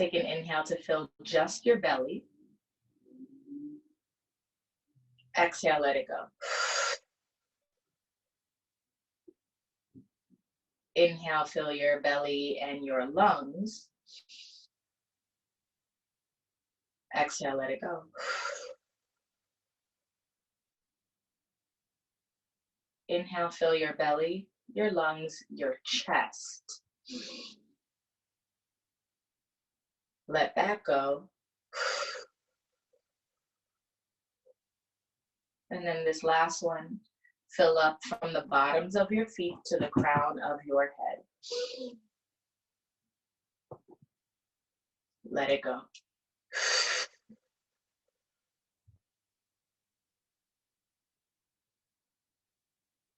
Take an inhale to fill just your belly. Exhale, let it go. Inhale, fill your belly and your lungs. Exhale, let it go. Inhale, fill your belly, your lungs, your chest. Let that go. And then this last one, fill up from the bottoms of your feet to the crown of your head. Let it go.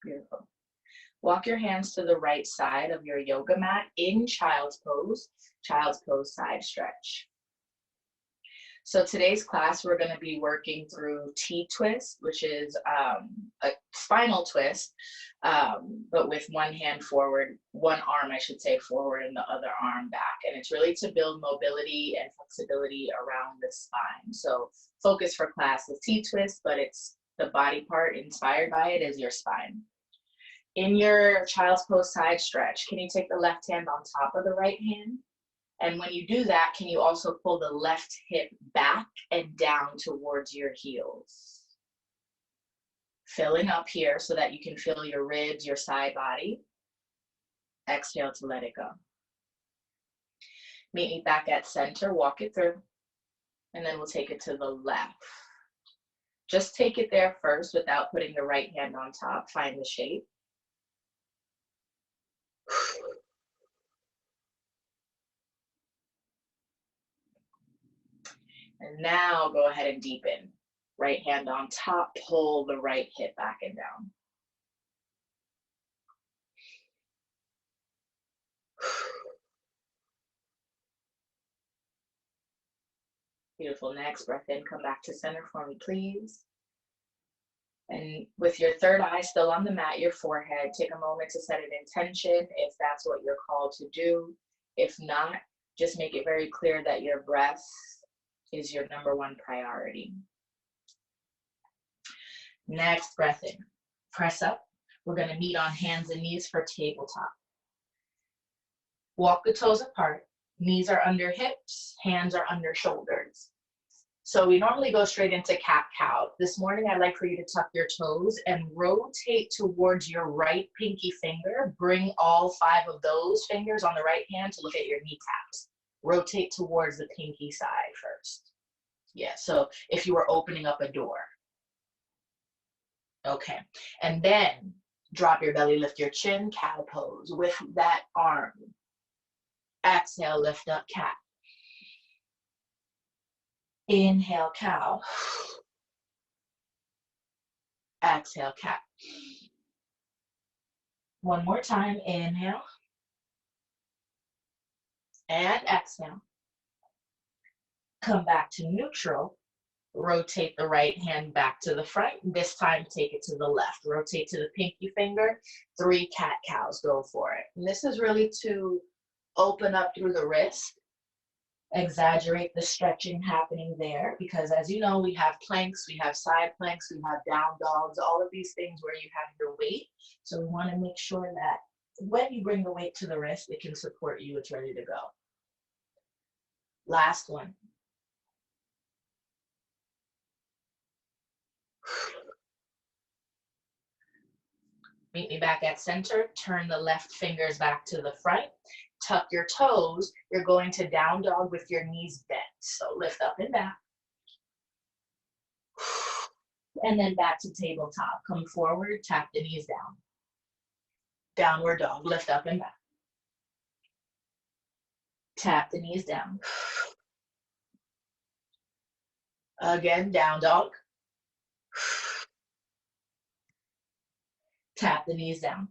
Beautiful. Walk your hands to the right side of your yoga mat in child's pose side stretch. So today's class, we're going to be working through T-twist, which is a spinal twist, but with one hand forward, one arm, I should say, forward and the other arm back. And it's really to build mobility and flexibility around the spine. So focus for class is T-twist, but it's the body part inspired by it is your spine. In your child's pose side stretch, can you take the left hand on top of the right hand? And when you do that, can you also pull the left hip back and down towards your heels? Filling up here so that you can feel your ribs, your side body. Exhale to let it go. Meet me back at center, walk it through, and then we'll take it to the left. Just take it there first without putting the right hand on top. Find the shape. And now go ahead and deepen. Right hand on top, pull the right hip back and down. Beautiful. Next, breath in, come back to center for me, please. And with your third eye still on the mat, your forehead, take a moment to set an intention if that's what you're called to do. If not, just make it very clear that your breath is your number one priority. Next, breath in. Press up. We're going to meet on hands and knees for tabletop. Walk the toes apart. Knees are under hips. Hands are under shoulders. So we normally go straight into cat-cow. This morning, I'd like for you to tuck your toes and rotate towards your right pinky finger. Bring all 5 of those fingers on the right hand to look at your kneecaps. Rotate towards the pinky side first. Yeah, so if you were opening up a door. Okay, and then drop your belly, lift your chin, cow pose with that arm. Exhale, lift up cat. Inhale, cow. Exhale, cat. One more time, inhale. And exhale. Come back to neutral. Rotate the right hand back to the front. This time, take it to the left. Rotate to the pinky finger. 3 cat-cows, go for it. And this is really to open up through the wrist. Exaggerate the stretching happening there because as you know, we have planks, we have side planks, we have down dogs, all of these things where you have your weight. So we want to make sure that when you bring the weight to the wrist, it can support you, it's ready to go. Last one. Meet me back at center, turn the left fingers back to the front. Tuck your toes. You're going to down dog with your knees bent. So lift up and back. And then back to tabletop. Come forward, tap the knees down. Downward dog, lift up and back. Tap the knees down. Again, down dog. Tap the knees down.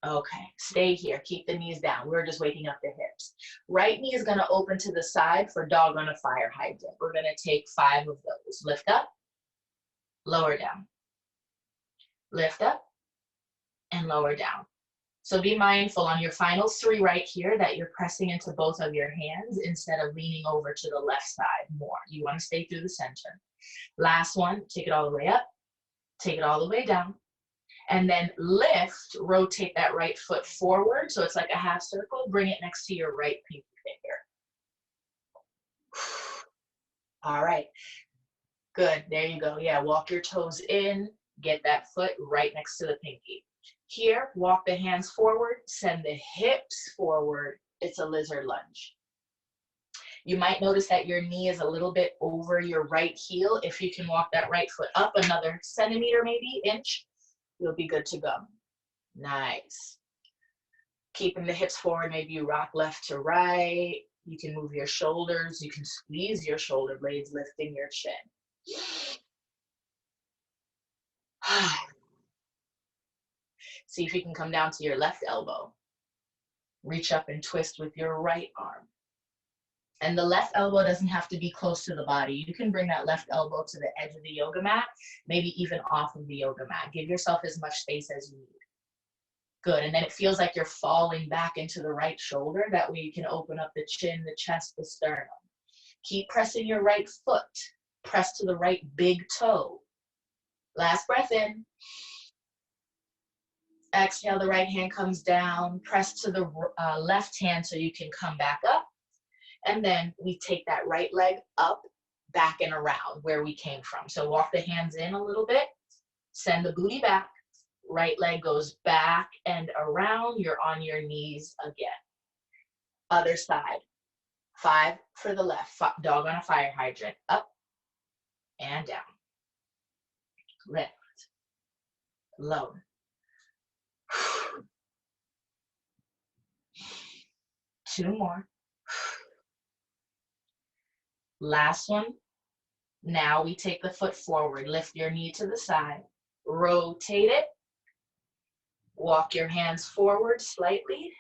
Okay, stay here, keep the knees down. We're just waking up the hips. Right knee is gonna open to the side for dog on a fire hydrant. We're gonna take 5 of those. Lift up, lower down. Lift up, and lower down. So be mindful on your final 3 right here that you're pressing into both of your hands instead of leaning over to the left side more. You want to stay through the center. Last one, take it all the way up, take it all the way down, and then lift, rotate that right foot forward so it's like a half circle, bring it next to your right pinky finger. All right, good, there you go. Yeah, walk your toes in, get that foot right next to the pinky. Here, walk the hands forward, send the hips forward. It's a lizard lunge. You might notice that your knee is a little bit over your right heel. If you can walk that right foot up another centimeter, maybe inch, you'll be good to go. Nice. Keeping the hips forward, maybe you rock left to right. You can move your shoulders. You can squeeze your shoulder blades, lifting your chin. See if you can come down to your left elbow. Reach up and twist with your right arm. And the left elbow doesn't have to be close to the body. You can bring that left elbow to the edge of the yoga mat, maybe even off of the yoga mat. Give yourself as much space as you need. Good, and then it feels like you're falling back into the right shoulder. That way you can open up the chin, the chest, the sternum. Keep pressing your right foot. Press to the right big toe. Last breath in. Exhale, the right hand comes down. Press to the left hand so you can come back up. And then we take that right leg up, back and around where we came from. So walk the hands in a little bit. Send the booty back. Right leg goes back and around. You're on your knees again. Other side. 5 for the left. Dog on a fire hydrant. Up and down. Lift. Lower. 2 more. Last one. Now we take the foot forward. Lift your knee to the side. Rotate it. Walk your hands forward slightly,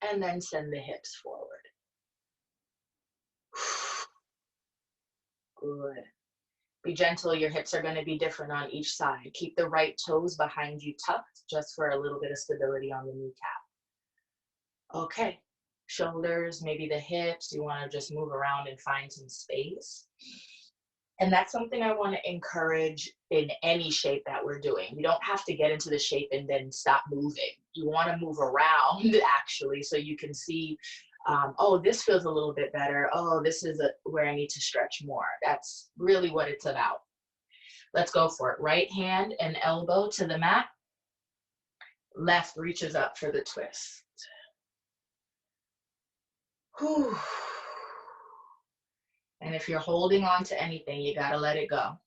and then send the hips forward. Good. Be gentle. Your hips are going to be different on each side. Keep the right toes behind you tucked, just for a little bit of stability on the kneecap. Okay. Shoulders, maybe the hips. You want to just move around and find some space. And that's something I want to encourage in any shape that we're doing. You don't have to get into the shape and then stop moving. You want to move around, actually, so you can see, oh, this feels a little bit better. Oh, this is where I need to stretch more. That's really what it's about. Let's go for it. Right hand and elbow to the mat. Left reaches up for the twist. Whew. And if you're holding on to anything, you got to let it go.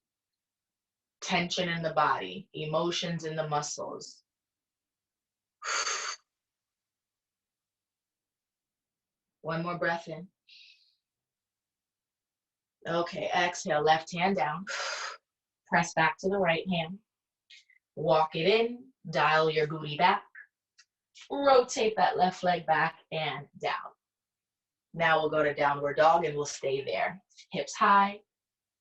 Tension in the body, emotions in the muscles. One more breath in. Okay, exhale, left hand down. Press back to the right hand. Walk it in, dial your booty back. Rotate that left leg back and down. Now we'll go to downward dog and we'll stay there. Hips high,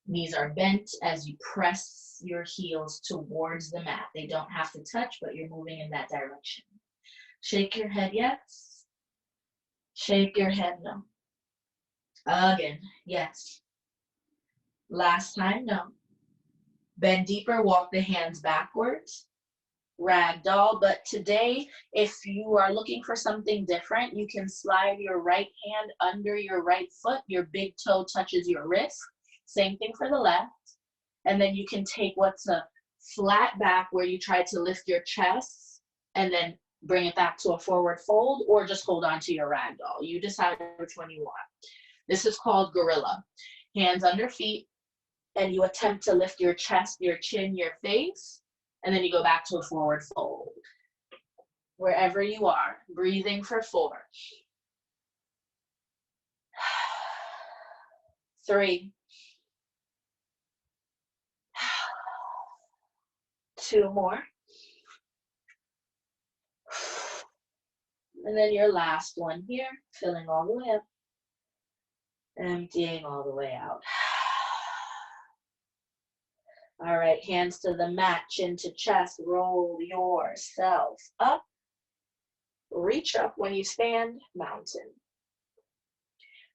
knees are bent as you press your heels towards the mat. They don't have to touch, but you're moving in that direction. Shake your head, yes. Shake your head, no. Again, yes. Last time, no. Bend deeper, walk the hands backwards. Ragdoll, but today, if you are looking for something different, you can slide your right hand under your right foot. Your big toe touches your wrist. Same thing for the left. And then you can take what's a flat back where you try to lift your chest and then bring it back to a forward fold, or just hold on to your ragdoll. You decide which one you want. This is called gorilla. Hands under feet, and you attempt to lift your chest, your chin, your face, and then you go back to a forward fold. Wherever you are, breathing for 4. 3. 2 more. And then your last one here, filling all the way up, emptying all the way out. All right, hands to the mat, chin to chest, roll yourself up. Reach up when you stand, mountain.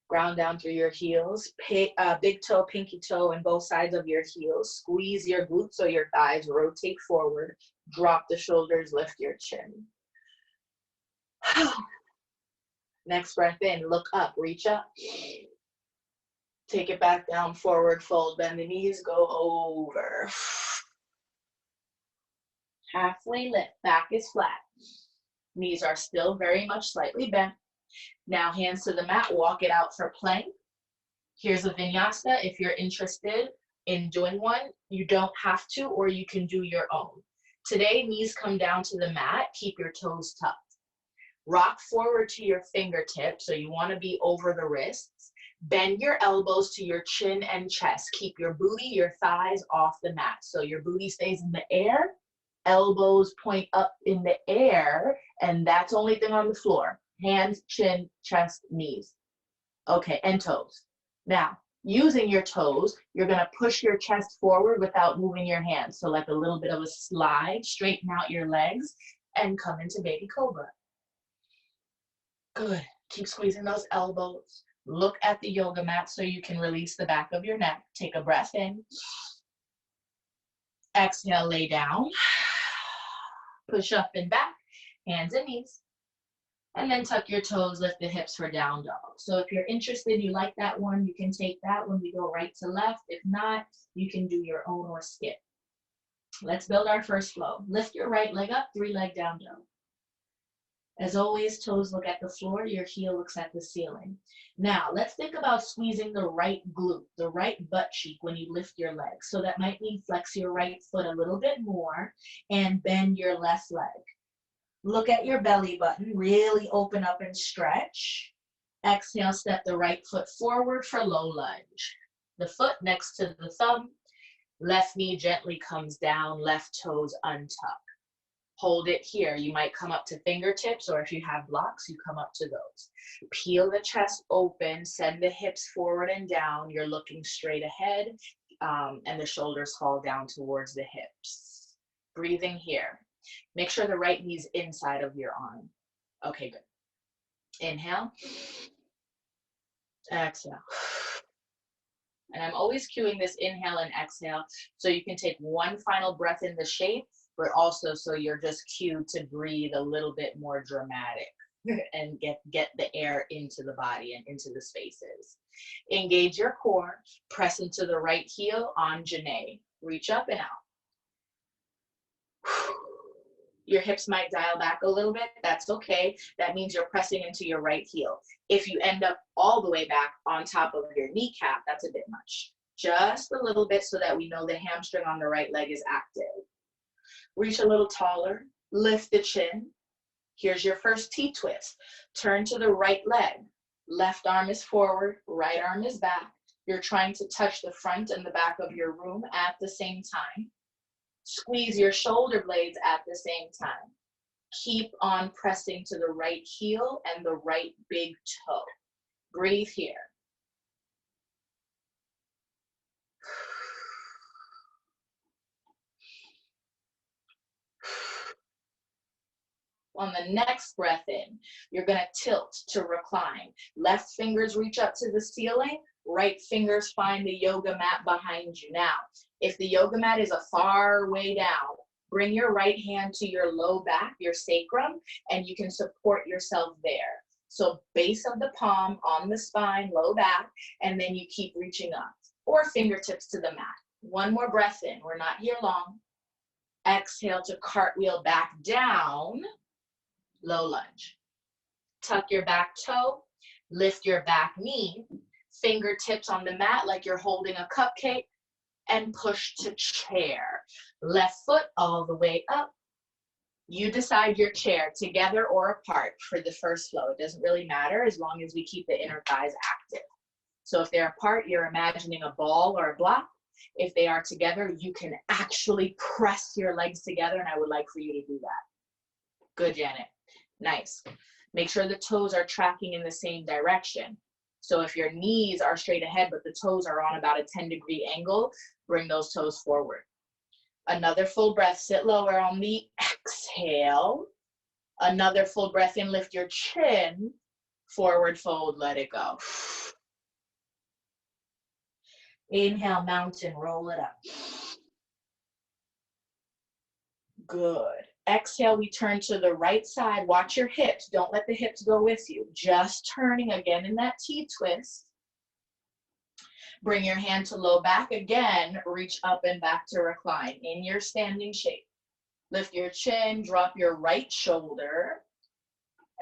Ground down through your heels, big toe, pinky toe, and both sides of your heels. Squeeze your glutes so your thighs rotate forward. Drop the shoulders, lift your chin. Next breath in, look up, reach up. Take it back down, forward fold, bend the knees, go over. Halfway lift, back is flat. Knees are still very much slightly bent. Now hands to the mat, walk it out for plank. Here's a vinyasa. If you're interested in doing one, you don't have to, or you can do your own. Today, knees come down to the mat, keep your toes tucked. Rock forward to your fingertips, so you want to be over the wrists. Bend your elbows to your chin and chest. Keep your booty, your thighs off the mat. So your booty stays in the air, elbows point up in the air, and that's the only thing on the floor. Hands, chin, chest, knees. Okay, and toes. Now, using your toes, you're gonna push your chest forward without moving your hands. So like a little bit of a slide, straighten out your legs, and come into baby cobra. Good, keep squeezing those elbows. Look at the yoga mat so you can release the back of your neck. Take a breath in. Exhale, lay down. Push up and back, hands and knees. And then tuck your toes, lift the hips for down dog. So if you're interested, you like that one, you can take that when we go right to left. If not, you can do your own or skip. Let's build our first flow. Lift your right leg up, 3-leg down dog. As always, toes look at the floor, your heel looks at the ceiling. Now, let's think about squeezing the right glute, the right butt cheek when you lift your leg. So that might mean flex your right foot a little bit more and bend your left leg. Look at your belly button, really open up and stretch. Exhale, step the right foot forward for low lunge. The foot next to the thumb, left knee gently comes down, left toes untuck. Hold it here. You might come up to fingertips, or if you have blocks, you come up to those. Peel the chest open, send the hips forward and down. You're looking straight ahead, and the shoulders fall down towards the hips. Breathing here. Make sure the right knee's inside of your arm. Okay, good. Inhale. Exhale. And I'm always cueing this inhale and exhale so you can take one final breath in the shape, but also so you're just cued to breathe a little bit more dramatic and get the air into the body and into the spaces. Engage your core, press into the right heel on Janae. Reach up and out. Your hips might dial back a little bit. That's okay. That means you're pressing into your right heel. If you end up all the way back on top of your kneecap, that's a bit much. Just a little bit so that we know the hamstring on the right leg is active. Reach a little taller. Lift the chin. Here's your first T-twist. Turn to the right leg. Left arm is forward. Right arm is back. You're trying to touch the front and the back of your room at the same time. Squeeze your shoulder blades at the same time. Keep on pressing to the right heel and the right big toe. Breathe here. On the next breath in, you're going to tilt to recline. Left fingers reach up to the ceiling. Right fingers find the yoga mat behind you. Now, if the yoga mat is a far way down, bring your right hand to your low back, your sacrum, and you can support yourself there. So base of the palm on the spine, low back, and then you keep reaching up. Or fingertips to the mat. One more breath in. We're not here long. Exhale to cartwheel back down. Low lunge. Tuck your back toe. Lift your back knee. Fingertips on the mat like you're holding a cupcake, and push to chair. Left foot all the way up. You decide your chair, together or apart, for the first flow. It doesn't really matter as long as we keep the inner thighs active. So if they're apart, you're imagining a ball or a block. If they are together, you can actually press your legs together, and I would like for you to do that. Good, Janet. Nice. Make sure the toes are tracking in the same direction. So if your knees are straight ahead, but the toes are on about a 10-degree angle, bring those toes forward. Another full breath. Sit lower on the exhale. Another full breath in, lift your chin, forward fold, let it go. Inhale, mountain, roll it up. Good. Exhale, we turn to the right side. Watch your hips. Don't let the hips go with you. Just turning again in that T-twist. Bring your hand to low back. Again, reach up and back to recline in your standing shape. Lift your chin, drop your right shoulder,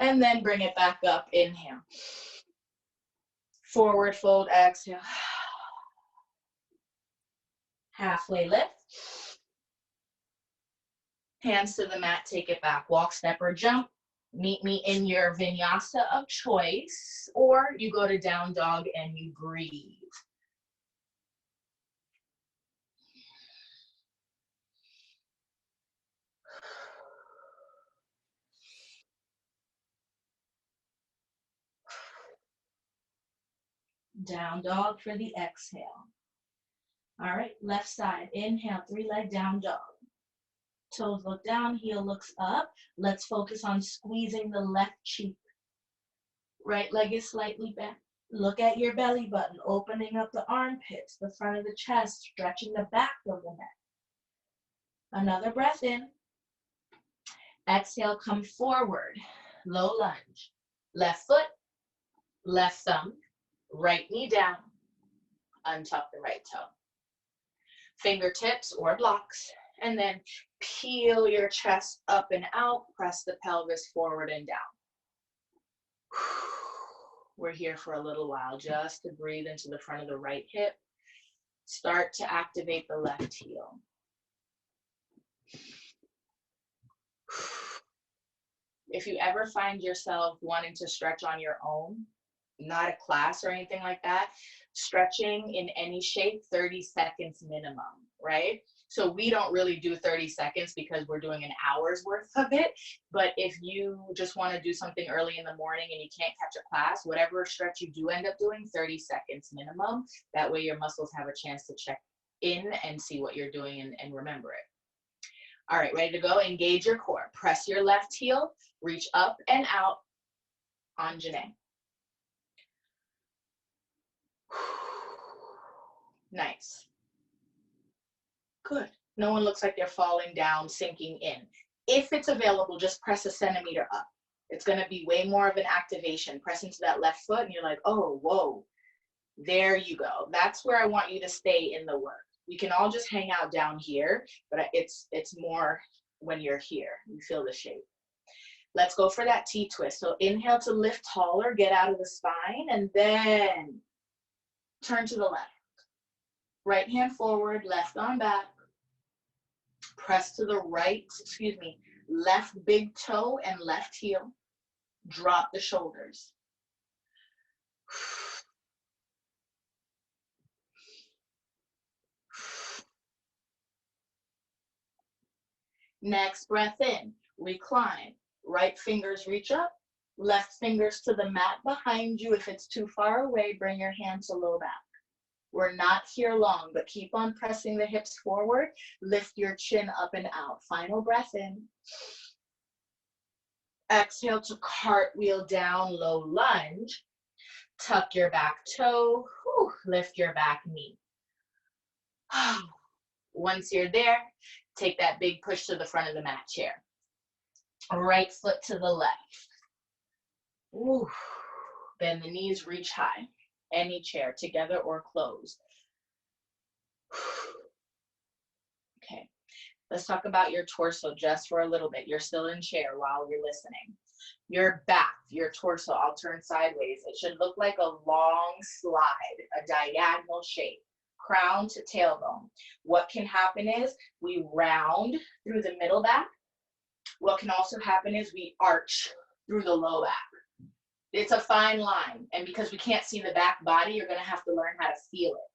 and then bring it back up. Inhale. Forward fold, exhale. Halfway lift. Hands to the mat, take it back. Walk, step, or jump. Meet me in your vinyasa of choice, or you go to down dog and you breathe. Down dog for the exhale. All right, left side. Inhale, 3-leg down dog. Toes look down, heel looks up. Let's focus on squeezing the left cheek. Right leg is slightly bent. Look at your belly button, opening up the armpits, the front of the chest, stretching the back of the neck. Another breath in. Exhale, come forward. Low lunge. Left foot, left thumb, right knee down. Untuck the right toe. Fingertips or blocks. And then peel your chest up and out. Press the pelvis forward and down. We're here for a little while just to breathe into the front of the right hip. Start to activate the left heel. If you ever find yourself wanting to stretch on your own, not a class or anything like that, stretching in any shape, 30 seconds minimum, right? So we don't really do 30 seconds because we're doing an hour's worth of it. But if you just want to do something early in the morning and you can't catch a class, whatever stretch you do end up doing, 30 seconds minimum. That way your muscles have a chance to check in and see what you're doing and remember it. All right, ready to go? Engage your core. Press your left heel, reach up and out, Anjane. Nice. Good. No one looks like they're falling down, sinking in. If it's available, just press a centimeter up. It's going to be way more of an activation. Press into that left foot and you're like, oh, whoa. There you go. That's where I want you to stay in the work. We can all just hang out down here, but it's more when you're here. You feel the shape. Let's go for that T-twist. So inhale to lift taller, get out of the spine, and then turn to the left. Right hand forward, left arm back. Press to the right, left big toe and left heel. Drop the shoulders. Next breath in, recline. Right fingers reach up, left fingers to the mat behind you. If it's too far away, bring your hand to low back. We're not here long, but keep on pressing the hips forward. Lift your chin up and out. Final breath in. Exhale to cartwheel down, low lunge. Tuck your back toe. Lift your back knee. Once you're there, take that big push to the front of the mat chair. Right foot to the left. Bend the knees, reach high. Any chair, together or closed. Okay, let's talk about your torso just for a little bit. You're still in chair while you're listening. Your back, your torso, I'll turn sideways. It should look like a long slide, a diagonal shape, crown to tailbone. What can happen is we round through the middle back. What can also happen is we arch through the low back. It's a fine line, and because we can't see the back body, you're going to have to learn how to feel it.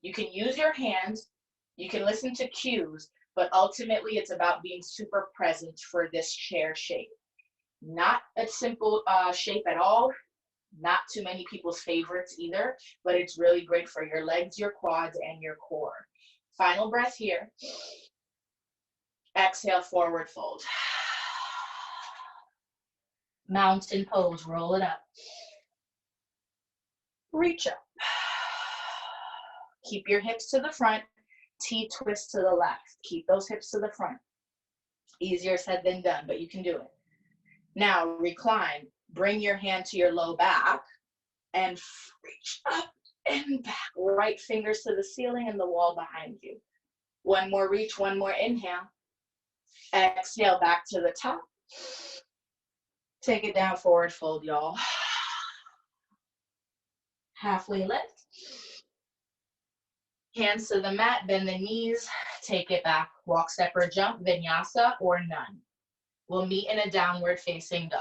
You can use your hands, you can listen to cues, but ultimately it's about being super present for this chair shape. Not a simple shape at all, not too many people's favorites either, but it's really great for your legs, your quads, and your core. Final breath here. Exhale, forward fold. Mountain pose, roll it up. Reach up. Keep your hips to the front, T-twist to the left. Keep those hips to the front. Easier said than done, but you can do it. Now recline, bring your hand to your low back and reach up and back. Right fingers to the ceiling and the wall behind you. One more reach, one more inhale. Exhale back to the top. Take it down, forward fold, y'all. Halfway lift. Hands to the mat, bend the knees, take it back. Walk, step, or jump, vinyasa or none. We'll meet in a downward facing dog.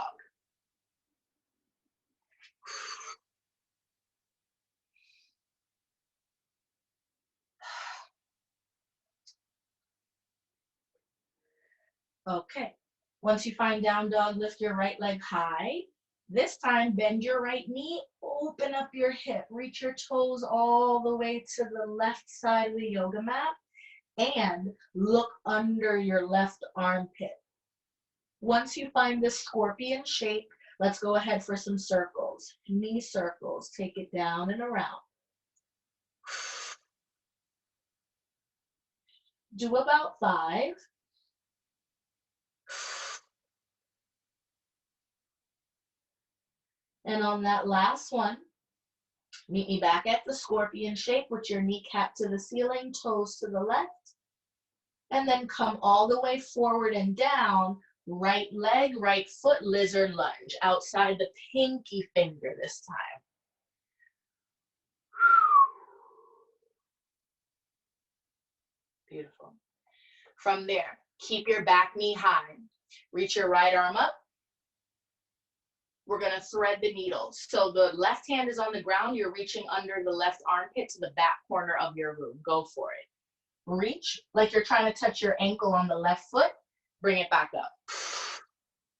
Okay, once you find down dog, lift your right leg high. This time, bend your right knee, open up your hip, reach your toes all the way to the left side of the yoga mat, and look under your left armpit. Once you find this scorpion shape, let's go ahead for some circles. Knee circles, take it down and around. Do about 5. And on that last one, meet me back at the scorpion shape with your kneecap to the ceiling, toes to the left. And then come all the way forward and down, right leg, right foot, lizard lunge, outside the pinky finger this time. Beautiful. From there, keep your back knee high. Reach your right arm up. We're going to thread the needle. So the left hand is on the ground. You're reaching under the left armpit to the back corner of your room. Go for it. Reach like you're trying to touch your ankle on the left foot. Bring it back up.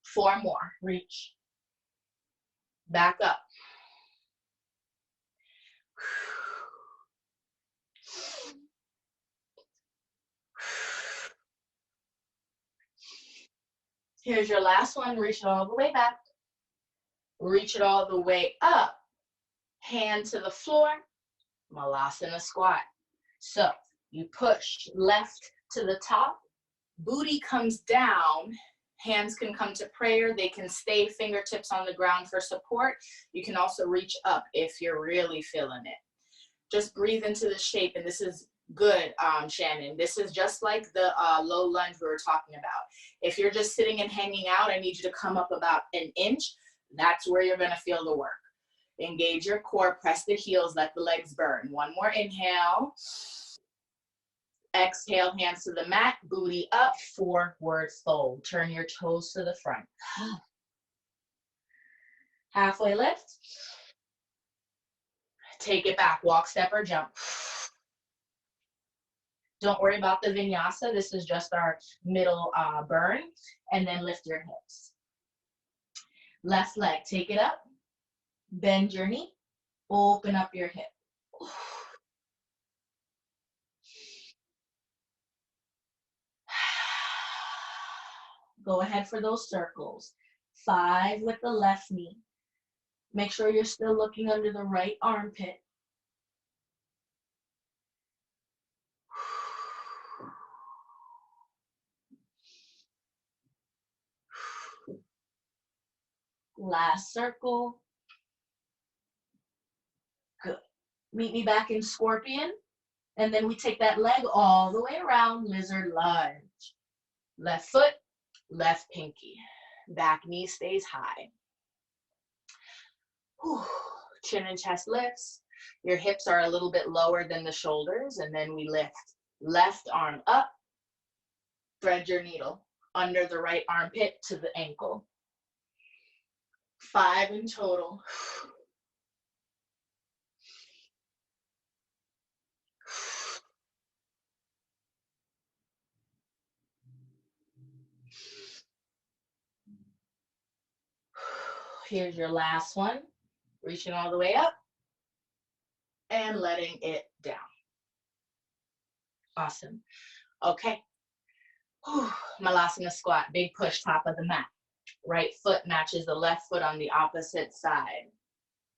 4 more. Reach. Back up. Here's your last one. Reach it all the way back. Reach it all the way up. Hand to the floor. Malasana squat. So you push left to the top. Booty comes down. Hands can come to prayer. They can stay fingertips on the ground for support. You can also reach up if you're really feeling it. Just breathe into the shape, and this is good, Shannon. This is just like the low lunge we were talking about. If you're just sitting and hanging out, I need you to come up about an inch. That's where you're gonna feel the work. Engage your core, press the heels, let the legs burn. One more inhale. Exhale, hands to the mat, booty up, forward fold. Turn your toes to the front. Halfway lift. Take it back, walk, step, or jump. Don't worry about the vinyasa. This is just our middle burn. And then lift your hips. Left leg, take it up. Bend your knee. Open up your hip. Go ahead for those circles. 5 with the left knee. Make sure you're still looking under the right armpit. Last circle. Good. Meet me back in scorpion. And then we take that leg all the way around, lizard lunge. Left foot, left pinky. Back knee stays high. Whew. Chin and chest lifts. Your hips are a little bit lower than the shoulders, and then we lift. Left arm up. Thread your needle under the right armpit to the ankle. 5 in total. Here's your last one. Reaching all the way up and letting it down. Awesome. Okay. Whew. Malasana squat, big push, top of the mat. Right foot matches the left foot on the opposite side.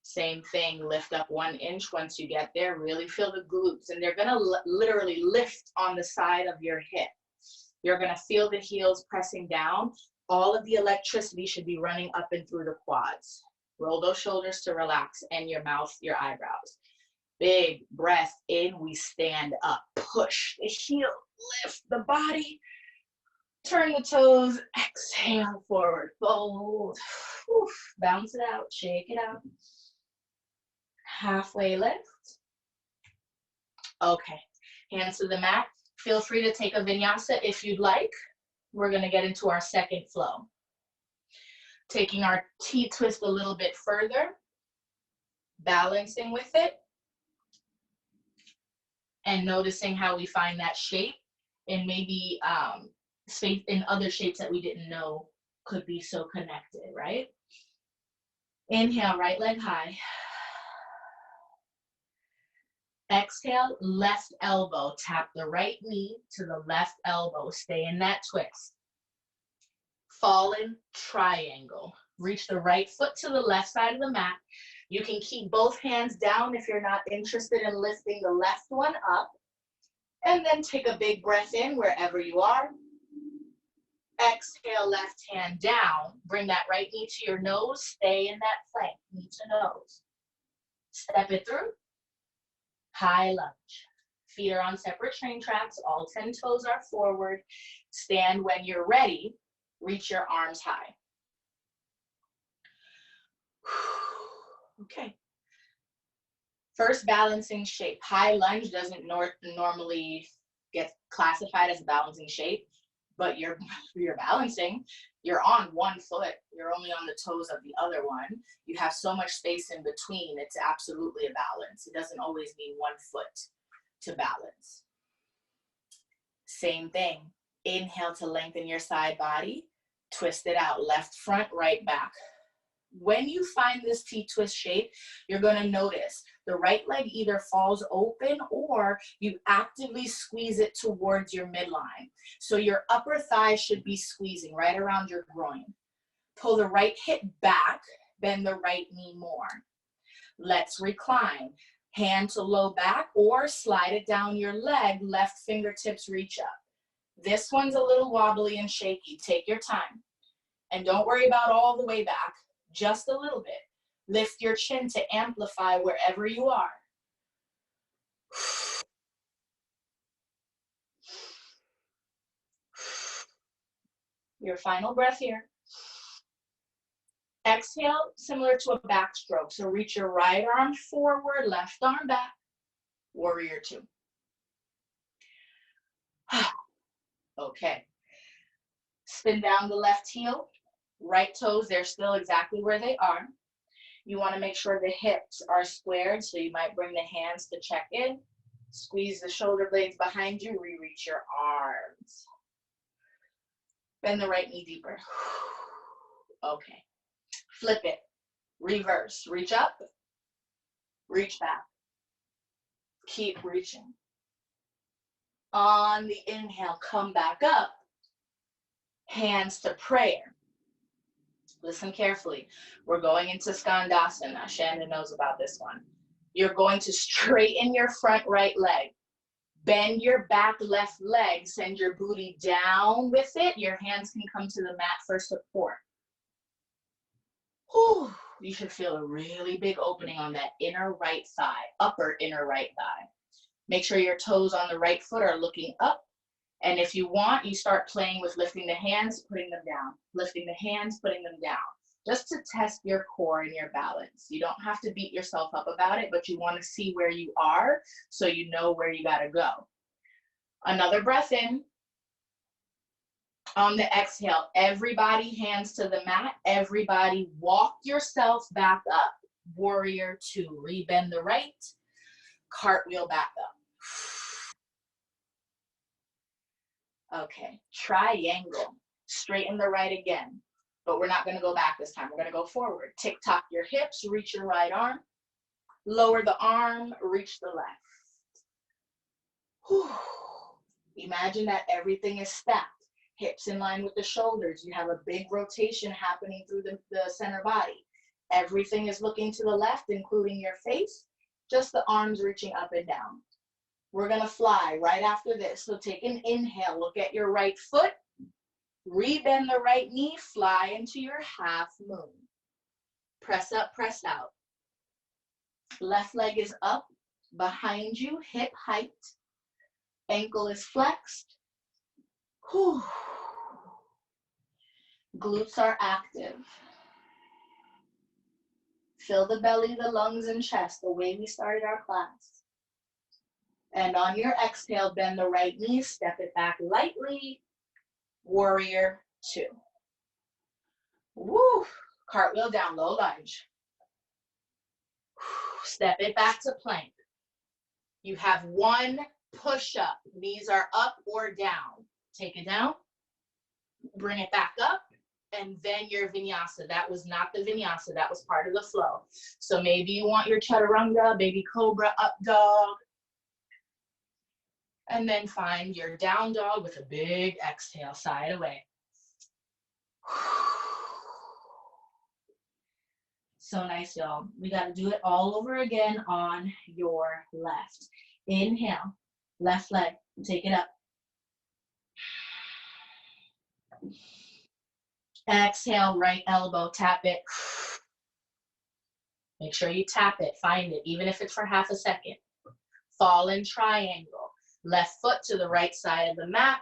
Same thing, lift up 1 inch once you get there. Really feel the glutes, and they're gonna literally lift on the side of your hip. You're gonna feel the heels pressing down. All of the electricity should be running up and through the quads. Roll those shoulders to relax, and your mouth, your eyebrows. Big breath in, we stand up. Push the heel, lift the body. Turn the toes, exhale, forward fold. Oof, bounce it out, shake it out. Halfway lift. Okay, hands to the mat. Feel free to take a vinyasa if you'd like. We're gonna get into our second flow. Taking our T-twist a little bit further, balancing with it, and noticing how we find that shape and maybe space in other shapes that we didn't know could be so connected, right? Inhale, right leg high. Exhale, left elbow. Tap the right knee to the left elbow. Stay in that twist. Fallen triangle. Reach the right foot to the left side of the mat. You can keep both hands down if you're not interested in lifting the left one up. And then take a big breath in wherever you are. Exhale, left hand down. Bring that right knee to your nose. Stay in that plank, knee to nose. Step it through. High lunge. Feet are on separate train tracks. All 10 toes are forward. Stand when you're ready. Reach your arms high. Okay. First balancing shape. High lunge doesn't normally get classified as a balancing shape, but you're balancing. You're on one foot. You're only on the toes of the other one. You have so much space in between. It's absolutely a balance. It doesn't always mean one foot to balance. Same thing. Inhale to lengthen your side body. Twist it out. Left front, right back. When you find this T-twist shape, you're going to notice the right leg either falls open or you actively squeeze it towards your midline. So your upper thigh should be squeezing right around your groin. Pull the right hip back, bend the right knee more. Let's recline. Hand to low back or slide it down your leg, left fingertips reach up. This one's a little wobbly and shaky. Take your time. And don't worry about all the way back. Just a little bit. Lift your chin to amplify wherever you are. Your final breath here. Exhale, similar to a backstroke. So reach your right arm forward, left arm back. Warrior two. Okay. Spin down the left heel. Right toes, they're still exactly where they are. You want to make sure the hips are squared, so you might bring the hands to check in. Squeeze the shoulder blades behind you, re-reach your arms. Bend the right knee deeper. Okay. Flip it. Reverse. Reach up. Reach back. Keep reaching. On the inhale, come back up. Hands to prayer. Listen carefully. We're going into Skandasana. Shannon knows about this one. You're going to straighten your front right leg. Bend your back left leg. Send your booty down with it. Your hands can come to the mat for support. Whew. You should feel a really big opening on that inner right thigh, upper inner right thigh. Make sure your toes on the right foot are looking up. And if you want, you start playing with lifting the hands, putting them down. Lifting the hands, putting them down. Just to test your core and your balance. You don't have to beat yourself up about it, but you want to see where you are so you know where you got to go. Another breath in. On the exhale, everybody hands to the mat. Everybody walk yourself back up. Warrior two. Rebend the right. Cartwheel back up. Okay, triangle. Straighten the right again. But we're not going to go back this time. We're going to go forward. Tick-tock your hips. Reach your right arm. Lower the arm. Reach the left. Whew. Imagine that everything is stacked. Hips in line with the shoulders. You have a big rotation happening through the center body. Everything is looking to the left, including your face, just the arms reaching up and down. We're gonna fly right after this. So take an inhale, look at your right foot, rebend the right knee, fly into your half moon. Press up, press out. Left leg is up, behind you, hip height. Ankle is flexed. Whew. Glutes are active. Fill the belly, the lungs, and chest the way we started our class. And on your exhale, bend the right knee, step it back lightly. Warrior two. Woo! Cartwheel down, low lunge. Step it back to plank. You have one push-up. Knees are up or down. Take it down. Bring it back up. And then your vinyasa. That was not the vinyasa. That was part of the flow. So maybe you want your chaturanga, baby cobra, up dog. And then find your down dog with a big exhale, side away. So nice, y'all. We got to do it all over again on your left. Inhale, left leg, take it up. Exhale, right elbow, tap it. Make sure you tap it, find it, even if it's for half a second. Fall in triangle. Left foot to the right side of the mat.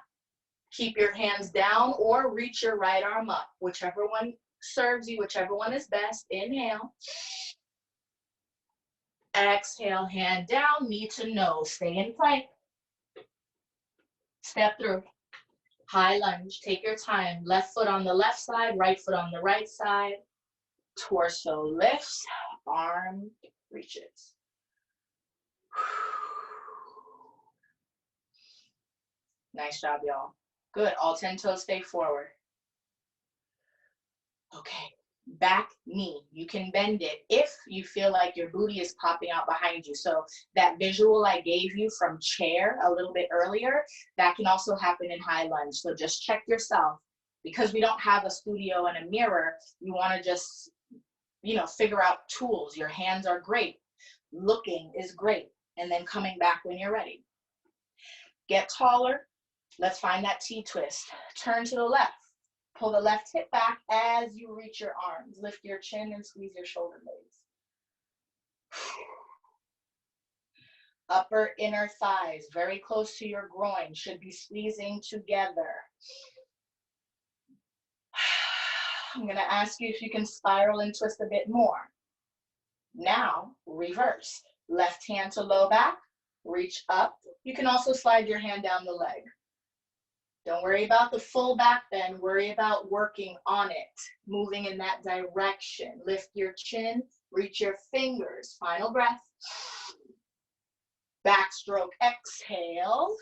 Keep your hands down or reach your right arm up. Whichever one serves you, whichever one is best. Inhale. Exhale, hand down, knee to nose. Stay in plank. Step through. High lunge. Take your time. Left foot on the left side, right foot on the right side. Torso lifts, arm reaches. Nice job, y'all. Good. All 10 toes stay forward. Okay. Back knee. You can bend it if you feel like your booty is popping out behind you. So that visual I gave you from chair a little bit earlier, that can also happen in high lunge. So just check yourself. Because we don't have a studio and a mirror, you want to just, figure out tools. Your hands are great. Looking is great. And then coming back when you're ready. Get taller. Let's find that T-twist. Turn to the left. Pull the left hip back as you reach your arms. Lift your chin and squeeze your shoulder blades. Upper inner thighs, very close to your groin, should be squeezing together. I'm going to ask you if you can spiral and twist a bit more. Now, reverse. Left hand to low back, reach up. You can also slide your hand down the leg. Don't worry about the full back bend. Worry about working on it, moving in that direction. Lift your chin, reach your fingers. Final breath. Backstroke, exhale.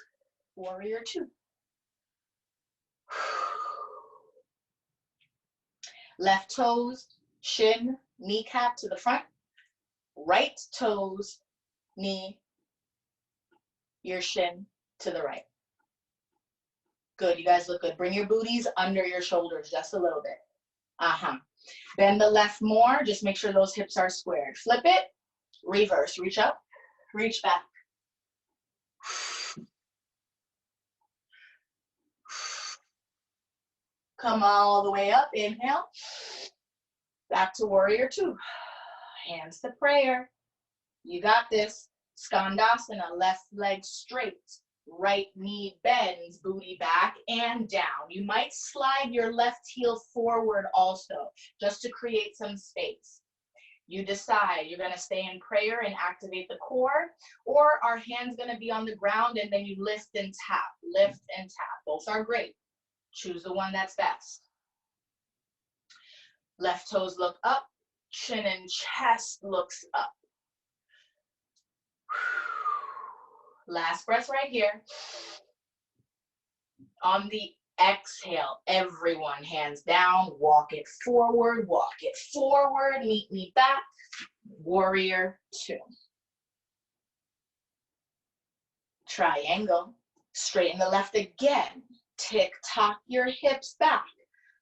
Warrior two. Left toes, shin, kneecap to the front. Right toes, knee, your shin to the right. Good, you guys look good. Bring your booties under your shoulders just a little bit. Bend the left more, just make sure those hips are squared. Flip it, reverse, reach up, reach back. Come all the way up, inhale. Back to warrior two. Hands to prayer. You got this. Skandasana, left leg straight. Right knee bends, booty back and down. You might slide your left heel forward also, just to create some space. You decide you're going to stay in prayer and activate the core, or our hands going to be on the ground and then you lift and tap, lift and tap. Both are great. Choose the one that's best. Left toes look up, chin and chest looks up. Last breath right here. On the exhale, everyone, hands down, walk it forward, meet me back, warrior two. Triangle, straighten the left again, Tick-tock your hips back.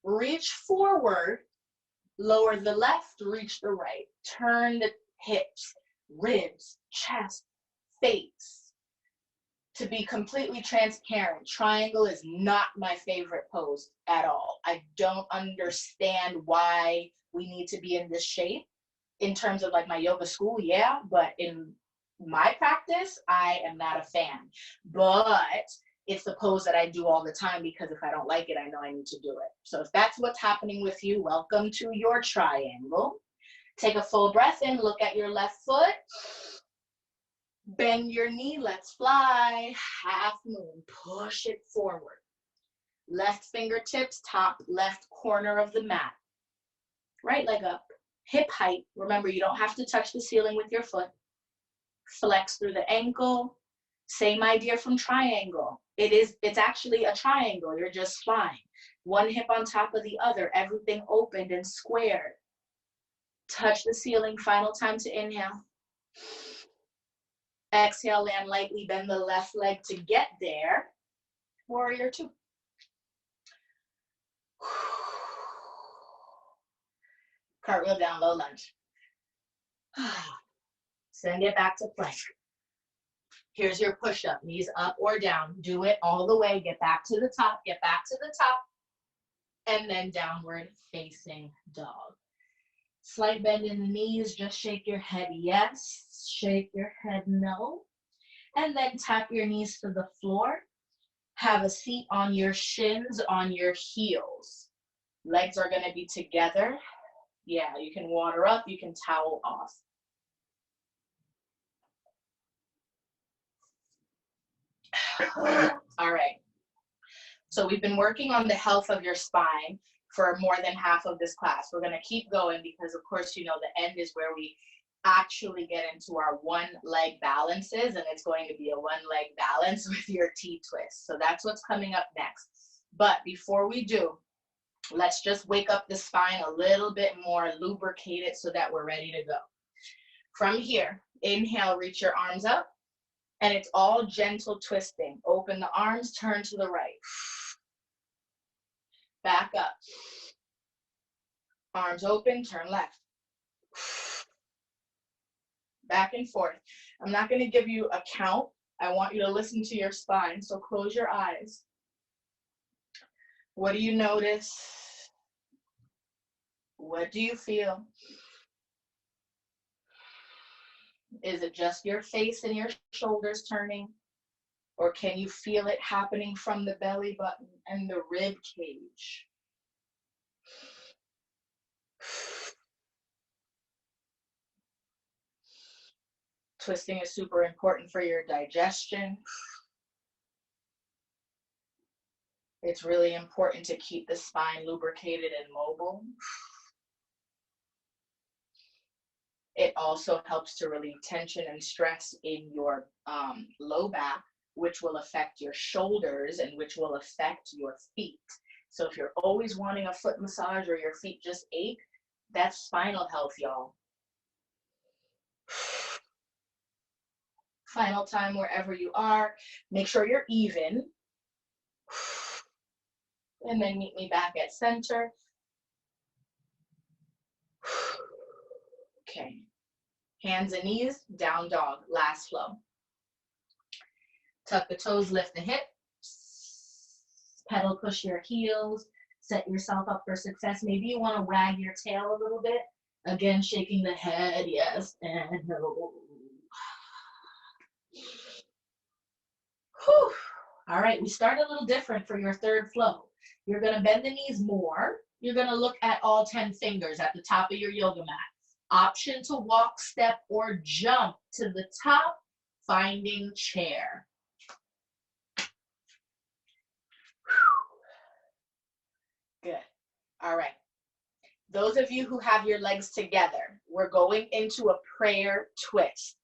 Reach forward, lower the left, reach the right. Turn the hips, ribs, chest, face. To be completely transparent, triangle is not my favorite pose at all. I don't understand why we need to be in this shape. In terms of like my yoga school, yeah, but in my practice, I am not a fan. But it's the pose that I do all the time because if I don't like it, I know I need to do it. So if that's what's happening with you, welcome to your triangle. Take a full breath in, look at your left foot. Bend your knee, let's fly. Half moon, push it forward. Left fingertips, top left corner of the mat. Right leg up, hip height. Remember, you don't have to touch the ceiling with your foot. Flex through the ankle. Same idea from triangle. It's actually a triangle, you're just flying. One hip on top of the other, everything opened and squared. Touch the ceiling, final time to inhale. Exhale, land lightly, bend the left leg to get there. Warrior two. Cartwheel down, low lunge. Send it back to plank. Here's your push-up, knees up or down. Do it all the way, get back to the top, get back to the top, and then downward facing dog. Slight bend in the knees, just shake your head yes, shake your head no, and then tap your knees to the floor. Have a seat on your shins, on your heels. Legs are gonna be together. Yeah, you can water up, you can towel off. All right, so we've been working on the health of your spine for more than half of this class. We're gonna keep going because of course, you know, the end is where we actually get into our one leg balances, and it's going to be a one leg balance with your T-twist. So that's what's coming up next. But before we do, let's just wake up the spine a little bit more, lubricate it so that we're ready to go. From here, inhale, reach your arms up, and it's all gentle twisting. Open the arms, turn to the right. Back up. Arms open, turn left. Back and forth. I'm not going to give you a count. I want you to listen to your spine, so close your eyes. What do you notice? What do you feel? Is it just your face and your shoulders turning? Or can you feel it happening from the belly button and the rib cage? Twisting is super important for your digestion. It's really important to keep the spine lubricated and mobile. It also helps to relieve tension and stress in your low back, which will affect your shoulders and which will affect your feet. So if you're always wanting a foot massage or your feet just ache, that's spinal health, y'all. Final time wherever you are. Make sure you're even. And then meet me back at center. Okay. Hands and knees, down dog, last flow. Tuck the toes, lift the hips. Pedal, push your heels. Set yourself up for success. Maybe you want to wag your tail a little bit. Again, shaking the head, yes and no. Whew. All right, we start a little different for your third flow. You're going to bend the knees more. You're going to look at all 10 fingers at the top of your yoga mat. Option to walk, step, or jump to the top, finding chair. Good. All right. Those of you who have your legs together, we're going into a prayer twist.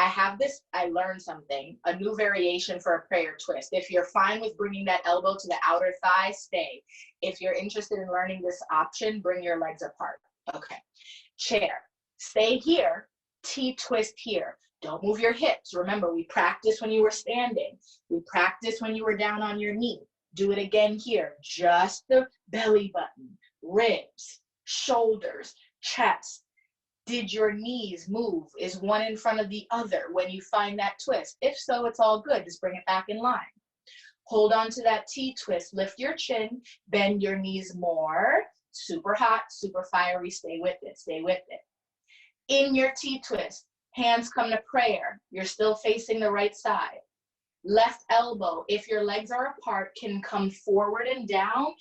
I learned something, a new variation for a prayer twist. If you're fine with bringing that elbow to the outer thigh, stay. If you're interested in learning this option, bring your legs apart. Okay. Chair. Stay here, T-twist here. Don't move your hips. Remember, we practiced when you were standing. We practiced when you were down on your knee. Do it again here. Just the belly button, ribs, shoulders, chest. Did your knees move? Is one in front of the other when you find that twist? If so, it's all good. Just bring it back in line. Hold on to that T-twist. Lift your chin. Bend your knees more. Super hot, super fiery. Stay with it. Stay with it. In your T-twist, hands come to prayer. You're still facing the right side. Left elbow, if your legs are apart, can come forward and down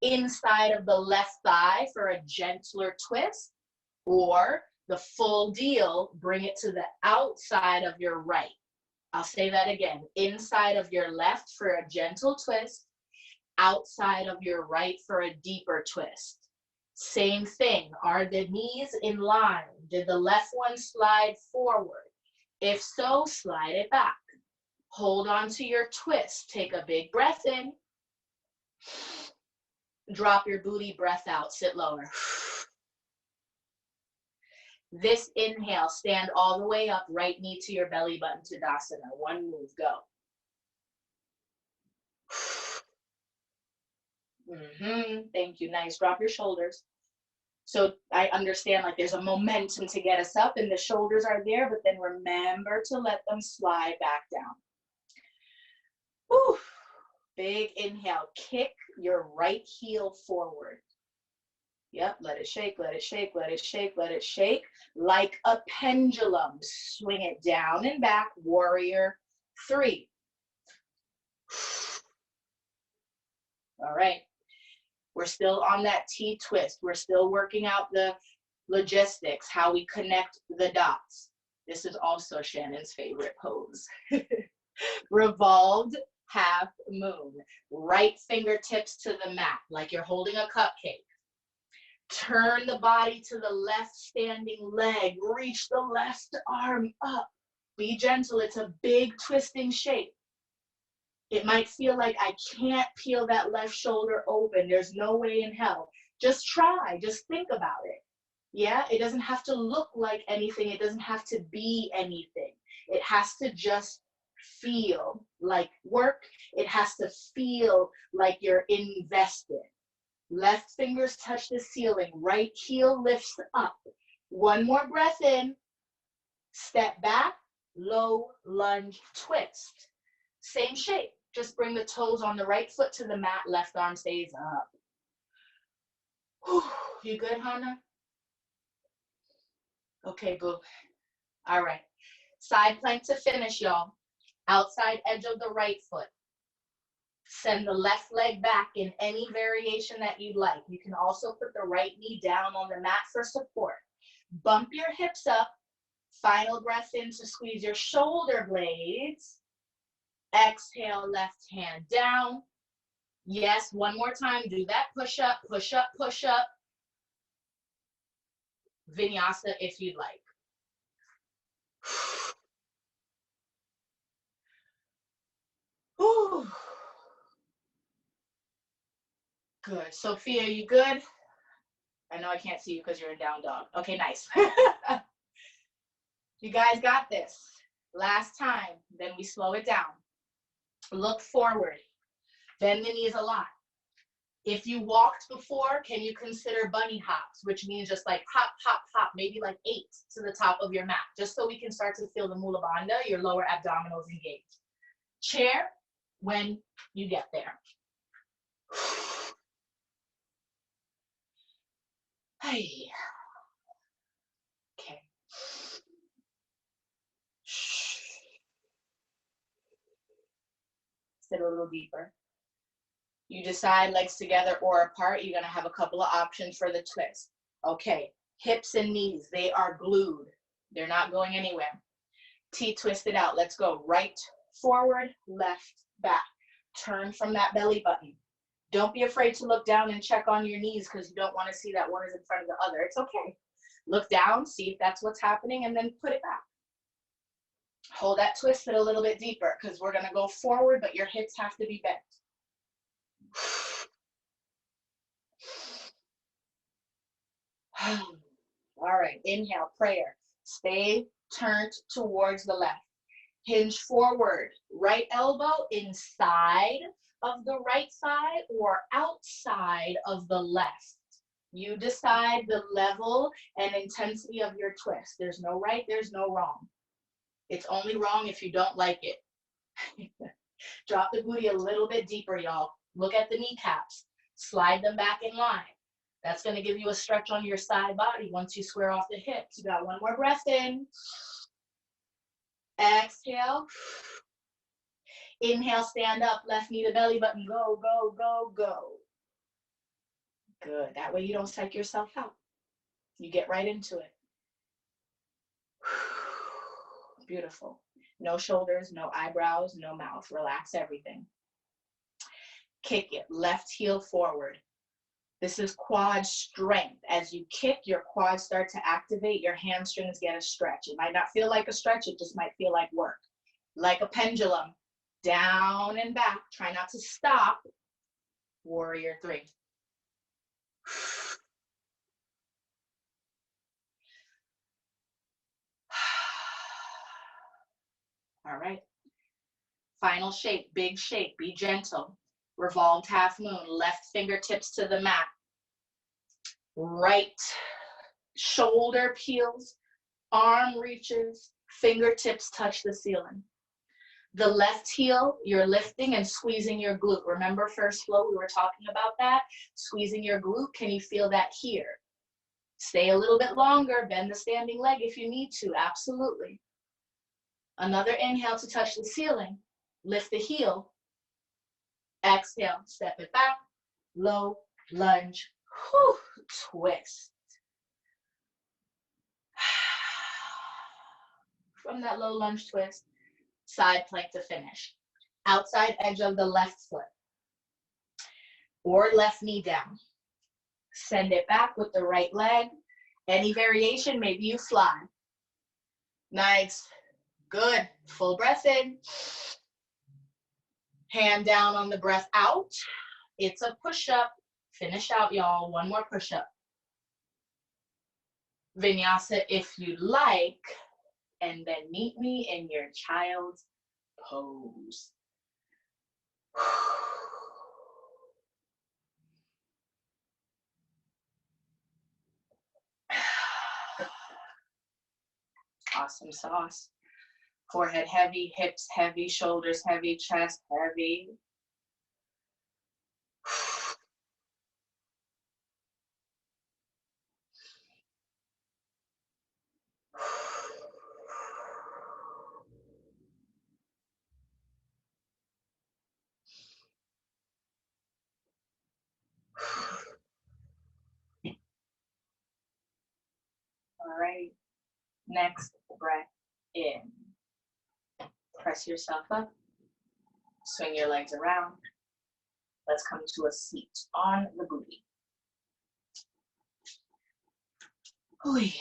inside of the left thigh for a gentler twist, or the full deal, bring it to the outside of your right. I'll say that again. Inside of your left for a gentle twist, outside of your right for a deeper twist. Same thing. Are the knees in line? Did the left one slide forward? If so, slide it back. Hold on to your twist. Take a big breath in. Drop your booty, breath out. Sit lower. This inhale, stand all the way up, right knee to your belly button, Tadasana. One move, go. Thank you, nice. Drop your shoulders. So I understand like there's a momentum to get us up and the shoulders are there, but then remember to let them slide back down. Whew. Big inhale, kick your right heel forward. Yep, let it shake, let it shake, let it shake, let it shake. Like a pendulum, swing it down and back, warrior 3. All right, we're still on that T-twist. We're still working out the logistics, how we connect the dots. This is also Shannon's favorite pose. Revolved half moon. Right fingertips to the mat, like you're holding a cupcake. Turn the body to the left standing leg. Reach the left arm up. Be gentle. It's a big twisting shape. It might feel like I can't peel that left shoulder open. There's no way in hell. Just try. Just think about it. Yeah, it doesn't have to look like anything. It doesn't have to be anything. It has to just feel like work. It has to feel like you're invested. Left fingers touch the ceiling. Right heel lifts up. One more breath in. Step back. Low lunge twist. Same shape. Just bring the toes on the right foot to the mat. Left arm stays up. Whew. You good, Hannah? Okay, boo. All right. Side plank to finish, y'all. Outside edge of the right foot. Send the left leg back in any variation that you'd like. You can also put the right knee down on the mat for support. Bump your hips up. Final breath in to squeeze your shoulder blades. Exhale, left hand down. Yes, one more time. Do that push up, push up, push up. Vinyasa if you'd like. Whew. Good. Sophia, you good? I know I can't see you because you're in down dog. Okay, nice. You guys got this. Last time, then we slow it down. Look forward. Bend the knees a lot. If you walked before, can you consider bunny hops, which means just like hop, hop, hop, maybe like 8 to the top of your mat, just so we can start to feel the mula bandha, your lower abdominals engaged. Chair when you get there. Hey. Okay. Sit a little deeper. You decide legs together or apart. You're going to have a couple of options for the twist. Okay. Hips and knees, they are glued. They're not going anywhere. T-twist it out. Let's go. Right, forward, left, back. Turn from that belly button. Don't be afraid to look down and check on your knees because you don't want to see that one is in front of the other. It's okay. Look down, see if that's what's happening, and then put it back. Hold that twist it a little bit deeper because we're going to go forward, but your hips have to be bent. All right, inhale, prayer. Stay turned towards the left. Hinge forward, right elbow inside of the right thigh or outside of the left. You decide the level and intensity of your twist. There's no right, there's no wrong. It's only wrong if you don't like it. Drop the booty a little bit deeper, y'all. Look at the kneecaps. Slide them back in line. That's going to give you a stretch on your side body once you square off the hips. You got one more breath in. Exhale. Inhale, stand up. Left knee to belly button. Go, go, go, go. Good. That way you don't psych yourself out. You get right into it. Beautiful. No shoulders, no eyebrows, no mouth. Relax everything. Kick it. Left heel forward. This is quad strength. As you kick, your quads start to activate. Your hamstrings get a stretch. It might not feel like a stretch. It just might feel like work. Like a pendulum. Down and back. Try not to stop. Warrior 3. All right. Final shape, big shape, be gentle. Revolved half moon, left fingertips to the mat. Right shoulder peels, arm reaches, fingertips touch the ceiling. The left heel, you're lifting and squeezing your glute. Remember first flow, we were talking about that? Squeezing your glute, can you feel that here? Stay a little bit longer, bend the standing leg if you need to, absolutely. Another inhale to touch the ceiling. Lift the heel. Exhale, step it back. Low lunge. Whew, twist. From that low lunge twist, side plank to finish. Outside edge of the left foot. Or left knee down. Send it back with the right leg. Any variation, maybe you fly. Nice. Good. Full breath in. Hand down on the breath out. It's a push-up. Finish out, y'all. One more push-up. Vinyasa if you like. And then meet me in your child's pose. Awesome sauce. Forehead heavy, hips heavy, shoulders heavy, chest heavy. All right. Next breath in. Press yourself up. Swing your legs around. Let's come to a seat on the booty. Oy.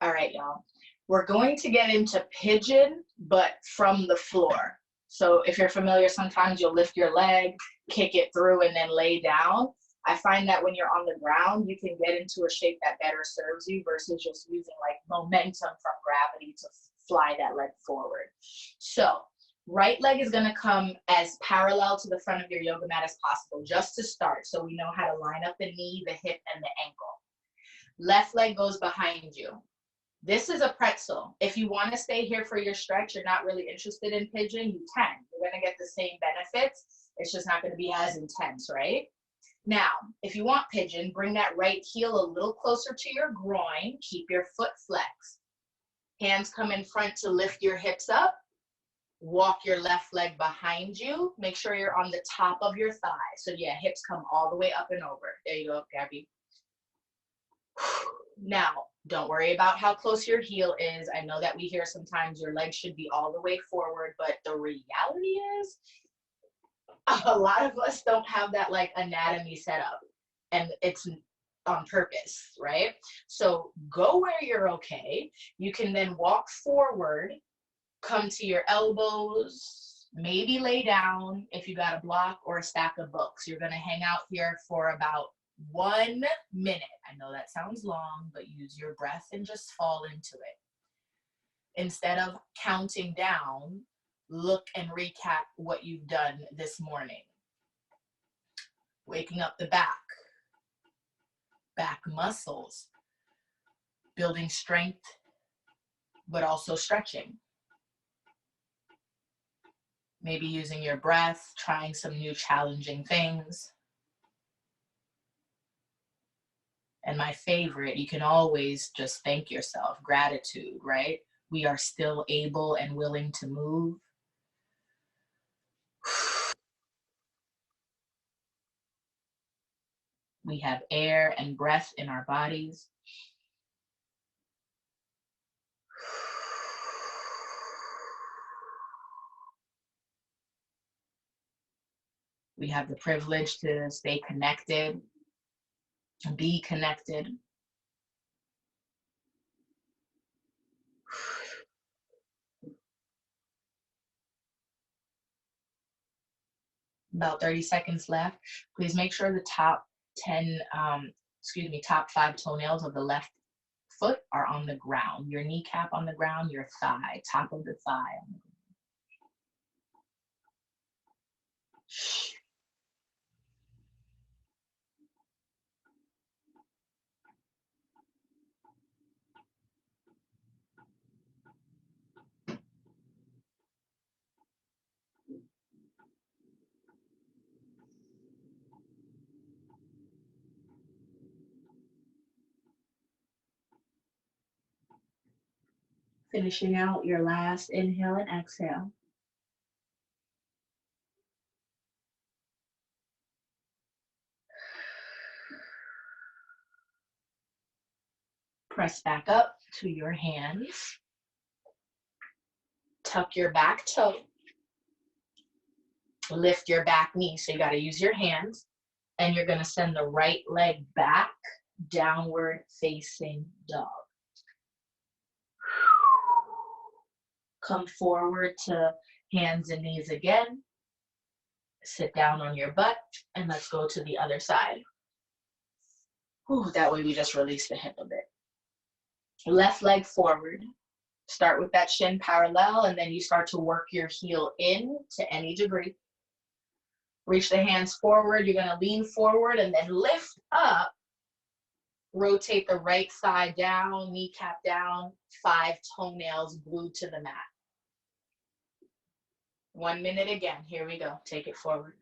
All right, y'all. We're going to get into pigeon, but from the floor. So if you're familiar, sometimes you'll lift your leg, kick it through, and then lay down. I find that when you're on the ground, you can get into a shape that better serves you versus just using like momentum from gravity to fly that leg forward. So right leg is gonna come as parallel to the front of your yoga mat as possible, just to start, so we know how to line up the knee, the hip, and the ankle. Left leg goes behind you. This is a pretzel. If you wanna stay here for your stretch, you're not really interested in pigeon, you can. You're gonna get the same benefits. It's just not gonna be as intense, right? Now, if you want pigeon, bring that right heel a little closer to your groin. Keep your foot flexed. Hands come in front to lift your hips up. Walk your left leg behind you. Make sure you're on the top of your thigh. So yeah, hips come all the way up and over. There you go, Gabby. Now, don't worry about how close your heel is. I know that we hear sometimes your legs should be all the way forward, but the reality is, a lot of us don't have that like anatomy set up, and it's on purpose, right? So go where you're okay. You can then walk forward, come to your elbows, maybe lay down if you got a block or a stack of books. You're gonna hang out here for about 1 minute. I know that sounds long, but use your breath and just fall into it. Instead of counting down, look and recap what you've done this morning. Waking up the back muscles, building strength, but also stretching. Maybe using your breath, trying some new challenging things. And my favorite, you can always just thank yourself, gratitude, right? We are still able and willing to move. We have air and breath in our bodies. We have the privilege to stay connected, be connected. About 30 seconds left. Please make sure the top 5 toenails of the left foot are on the ground. Your kneecap on the ground, your thigh, top of the thigh on the ground. Finishing out your last inhale and exhale. Press back up to your hands. Tuck your back toe. Lift your back knee. So you got to use your hands. And you're going to send the right leg back, downward facing dog. Come forward to hands and knees again. Sit down on your butt, and let's go to the other side. Ooh, that way we just release the hip a bit. Left leg forward. Start with that shin parallel, and then you start to work your heel in to any degree. Reach the hands forward. You're going to lean forward and then lift up. Rotate the right thigh down, kneecap down, 5 toenails glued to the mat. 1 minute again. Here we go. Take it forward.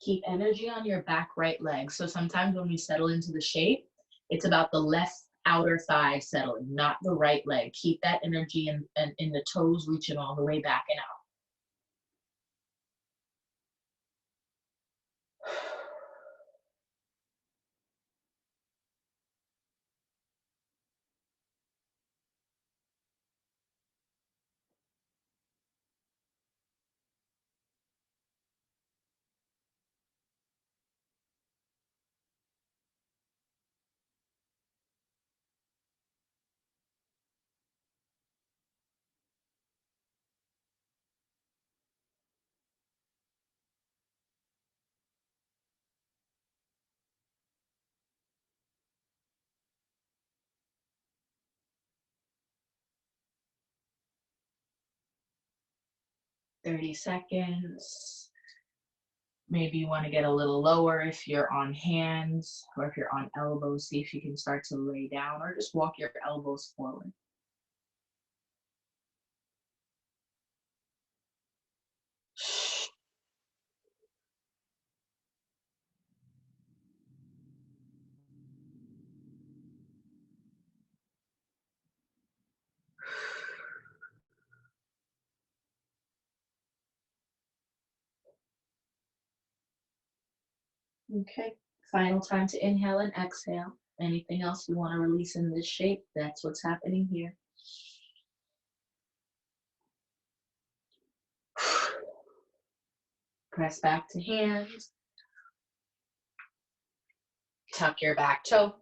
Keep energy on your back right leg. So sometimes when we settle into the shape, it's about the left outer thigh settling, not the right leg. Keep that energy in the toes reaching all the way back and out. Thirty seconds. Maybe you want to get a little lower if you're on hands, or if you're on elbows, see if you can start to lay down, or just walk your elbows forward. Okay, final time to inhale and exhale. Anything else you want to release in this shape, that's what's happening here. Press back to hands. Tuck your back toe.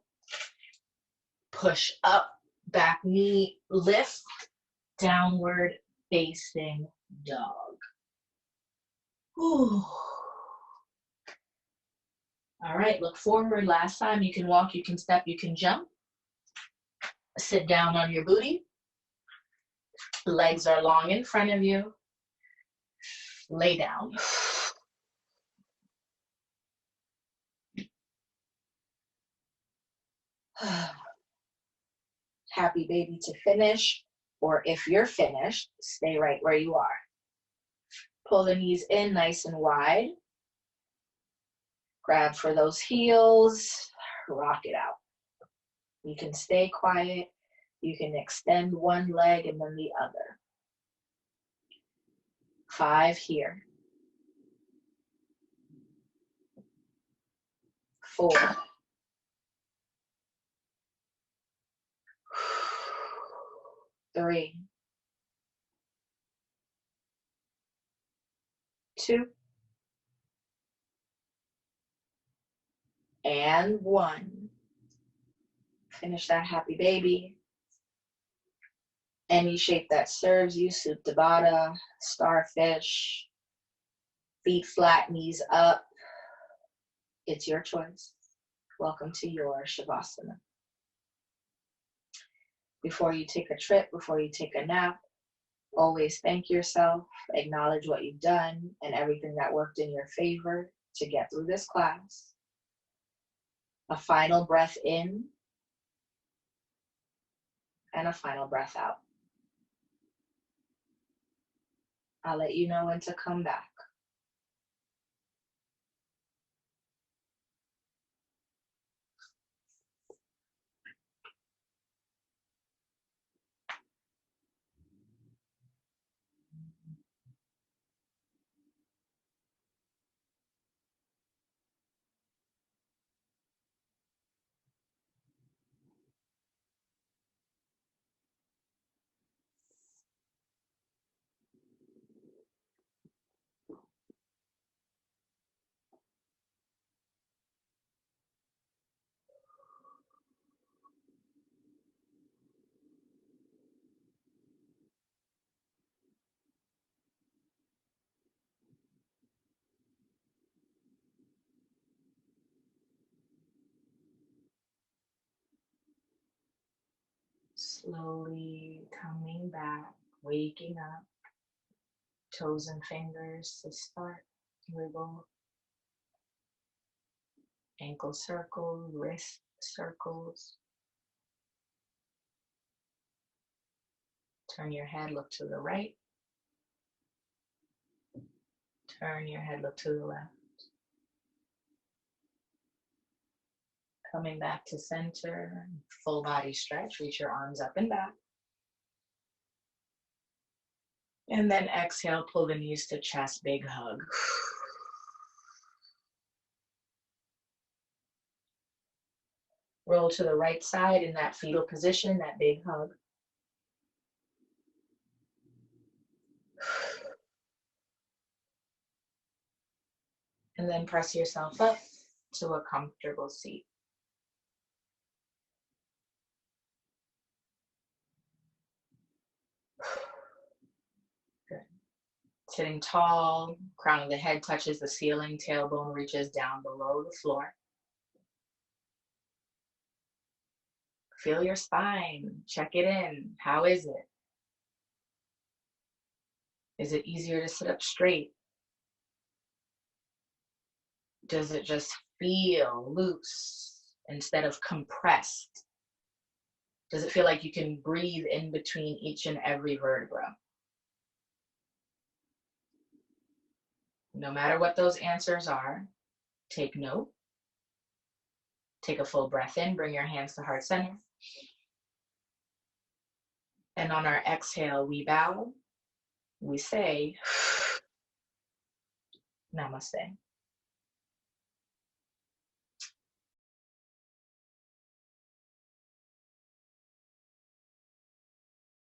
Push up, back knee, lift, downward facing dog. Whew. All right, look forward. Last time, you can walk, you can step, you can jump. Sit down on your booty. Legs are long in front of you. Lay down. Happy baby to finish, or if you're finished, stay right where you are. Pull the knees in nice and wide. Grab for those heels, rock it out. You can stay quiet. You can extend one leg and then the other. 5 here. 4. 3. 2. And 1. Finish that happy baby. Any shape that serves you, Supta Baddha, starfish, feet flat, knees up. It's your choice. Welcome to your Shavasana. Before you take a trip, before you take a nap, always thank yourself, acknowledge what you've done and everything that worked in your favor to get through this class. A final breath in and a final breath out. I'll let you know when to come back. Slowly coming back, waking up, toes and fingers to start, wiggle, ankle circles, wrist circles. Turn your head, look to the right. Turn your head, look to the left. Coming back to center, full body stretch, reach your arms up and back. And then exhale, pull the knees to chest, big hug. Roll to the right side in that fetal position, that big hug. And then press yourself up to a comfortable seat. Good. Sitting tall, crown of the head touches the ceiling, tailbone reaches down below the floor. Feel your spine, check it in. How is it? Is it easier to sit up straight? Does it just feel loose instead of compressed? Does it feel like you can breathe in between each and every vertebra? No matter what those answers are, take note. Take a full breath in, bring your hands to heart center. And on our exhale, we bow, we say, Namaste.